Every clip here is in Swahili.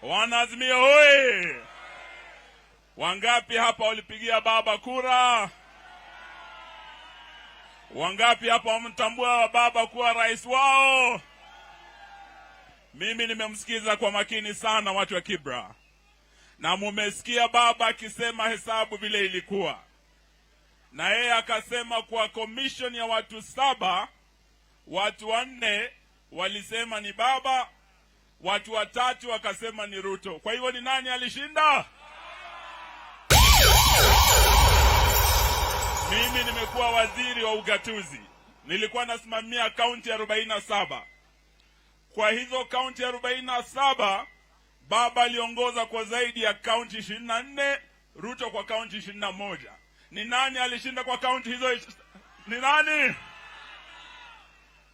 Wanaazimio hoi! Wangapi hapa walipigia baba kura? Wangapi hapa wamtambua baba kuwa rais wao? Mimi nimemsikiza kwa makini sana watu wa Kibra. Na mumesikia baba akisema hesabu vile ilikuwa. Na yeye akasema kwa commission ya watu 7, watu 4 walisema ni baba, watu 3 wakasema ni Ruto. Kwa hivyo ni nani alishinda? Mimi nimekuwa waziri wa ugatuzi. Nilikuwa nasimamia kaunti 47. Kwa hizo kaunti 47, baba aliongoza kwa zaidi ya kaunti 24, Ruto kwa kaunti 21. Ni nani alishinda kwa kaunti hizo? Ni nani?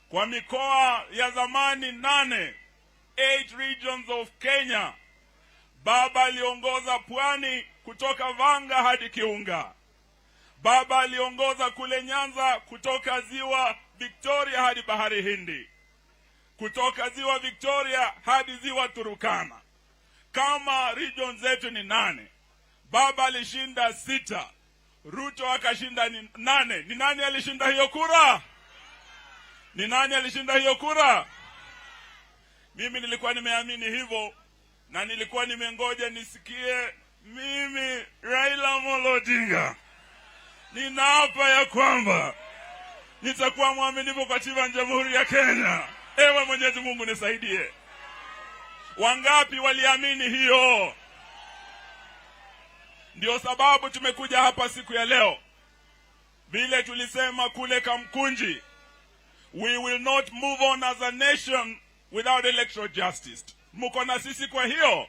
Kwa mikoa ya zamani 8 regions of Kenya, baba aliongoza Pwani kutoka Vanga hadi Kiunga. Baba aliongoza kule Nyanza kutoka ziwa Victoria hadi Bahari Hindi. Kutoka ziwa Victoria hadi ziwa Turukana. Kama region zetu ni 8, baba alishinda 6, Ruto akashinda 8. Ni nani alishinda hiyo kura? Ni nani alishinda hiyo kura? Mimi nilikuwa nimeamini hivyo, na nilikuwa nimengoja nisikie mimi Raila Amolo Odinga ninaapa ya kwamba nitakuwa mwaminifu kwa katiba ya Jamhuri ya Kenya. Ewe Mwenyezi Mungu nisaidie. Wangapi waliamini hiyo? Ndio sababu tumekuja hapa siku ya leo. Vile tulisema kule Kamkunji, we will not move on as a nation without electoral justice. Mko na sisi kwa hiyo?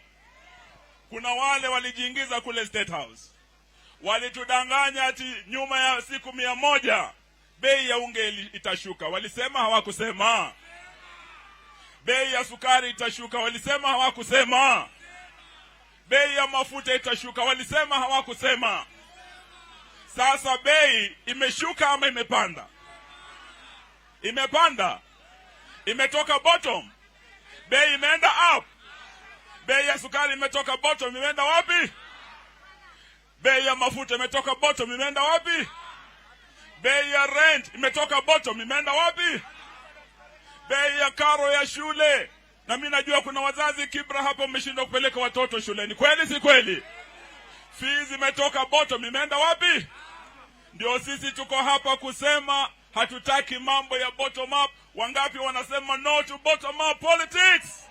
Kuna wale walijiingiza kule State House. Walitudanganya ati nyuma ya siku 100 bei ya unge itashuka. Walisema hawakusema. Bei ya sukari itashuka. Walisema hawakusema. Bei ya mafuta itashuka. Walisema hawakusema. Sasa bei imeshuka ama imepanda? Imepanda. Imetoka bottom. Bei imeenda up. Bei ya sukari imetoka bottom, imeenda wapi? Bei ya mafuta imetoka bottom, imeenda wapi? Bei ya rent imetoka bottom, imeenda wapi? Bei ya karo ya shule. Na mimi najua kuna wazazi Kibra hapa wameshindwa kupeleka watoto shuleni. Kweli si kweli? Fees imetoka bottom, imeenda wapi? Ndio sisi tuko hapa kusema hatutaki mambo ya bottom up. Wangapi wanasema no to bottom up politics?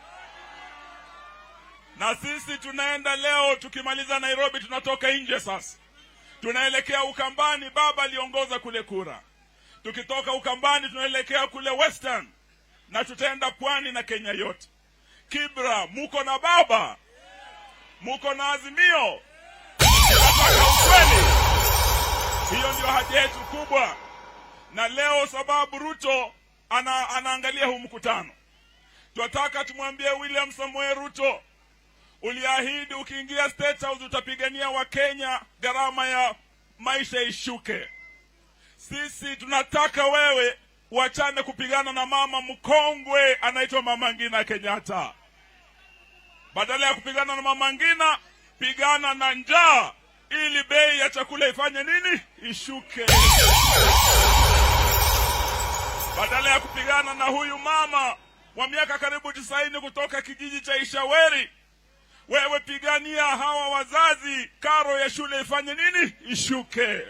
Na sisi tunaenda leo, tukimaliza Nairobi tunatoka nje sasa. Tunaelekea Ukambani, baba aliongoza kule kura. Tukitoka Ukambani tunaelekea kule Western. Na tutaenda Pwani na Kenya yote. Kibra, muko na baba? Muko na azimio? Tunataka ukweli. Hiyo ndio haja yetu kubwa. Na leo sababu Ruto anaangalia huu mkutano, tunataka tumwambie William Samoei Ruto, uliahidi ukiingia State House utapigania wa Kenya gharama ya maisha ishuke. Sisi tunataka wewe uachane kupigana na mama mkongwe anaitwa Mama Ngina Kenyatta. Badala ya kupigana na Mama Ngina, pigana na njaa ili bei ya chakula ifanye nini? Ishuke. Badala ya kupigana na huyu mama wa miaka karibu 90 kutoka kijiji cha Ishaweri, wewe pigania hawa wazazi karo ya shule ifanye nini? Ishuke.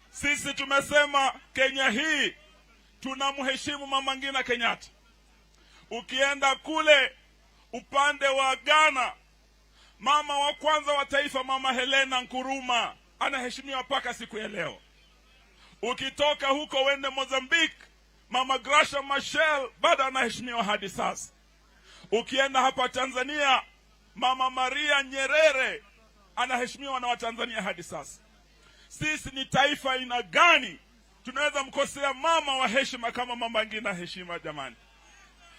Sisi tumesema Kenya hii tunamheshimu Mama Ngina Kenyatta. Ukienda kule upande wa Ghana, mama wa kwanza wa taifa Mama Helena Nkuruma anaheshimiwa mpaka siku ya leo. Ukitoka huko wende Mozambique, Mama Gracia Machel bado anaheshimiwa hadi sasa. Ukienda hapa Tanzania, Mama Maria Nyerere anaheshimiwa na Watanzania hadi sasa. Sisi ni taifa ina gani tunaweza mkosea mama wa heshima kama Mama Ngina heshima jamani?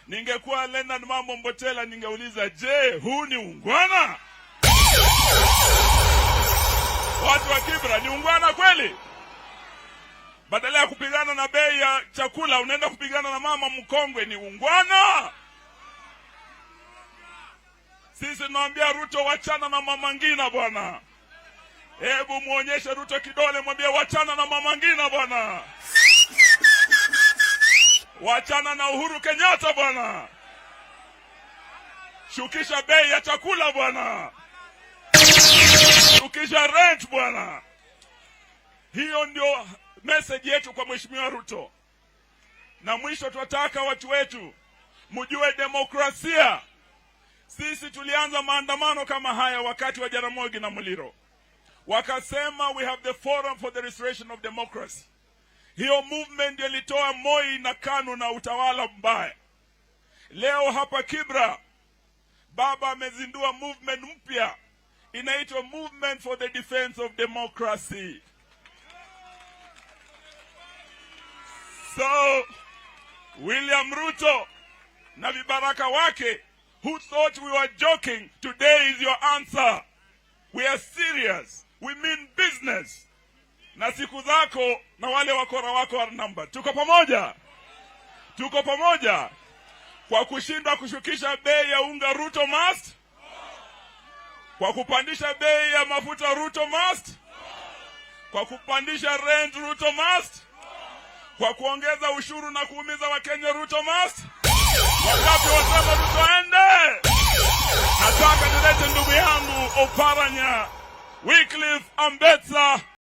Ningekuwa Leonard Mambo Mbotela ningeuliza, je, huu ni ungwana? Watu wa Kibra ni ungwana kweli? Badala ya kupigana na bei ya chakula unaenda kupigana na mama mkongwe, ni ungwana? Sisi tunaambia Ruto wachana na Mama Ngina bwana. Hebu muonyeshe Ruto kidole, mwambie wachana na Mama Ngina bwana. Wachana na Uhuru Kenyatta bwana. Shukisha bei ya chakula bwana. Shukisha rent bwana. Hiyo ndio message yetu kwa Mheshimiwa Ruto. Na mwisho tunataka watu wetu mjue demokrasia. Sisi tulianza maandamano kama haya wakati wa Jaramogi na Muliro. Wakasema we have the forum for the restoration of democracy. Hiyo movement ndio ilitoa Moi na KANU na utawala mbaya. Leo hapa Kibra baba amezindua movement mpya inaitwa Movement for the Defense of Democracy. So William Ruto na vibaraka wake who thought we were joking, today is your answer. We are serious. We mean business. Na siku zako na wale wakora wako are numbered. Tuko pamoja? Tuko pamoja? Kwa kushindwa kushukisha bei ya unga Ruto must? Kwa kupandisha bei ya mafuta Ruto must? Kwa kupandisha rent Ruto must? Kwa kuongeza ushuru na kuumiza Wakenya Ruto must? Wakati wasema Ruto ende? Nataka nilete ndugu yangu Oparanya Wycliffe Ambetsa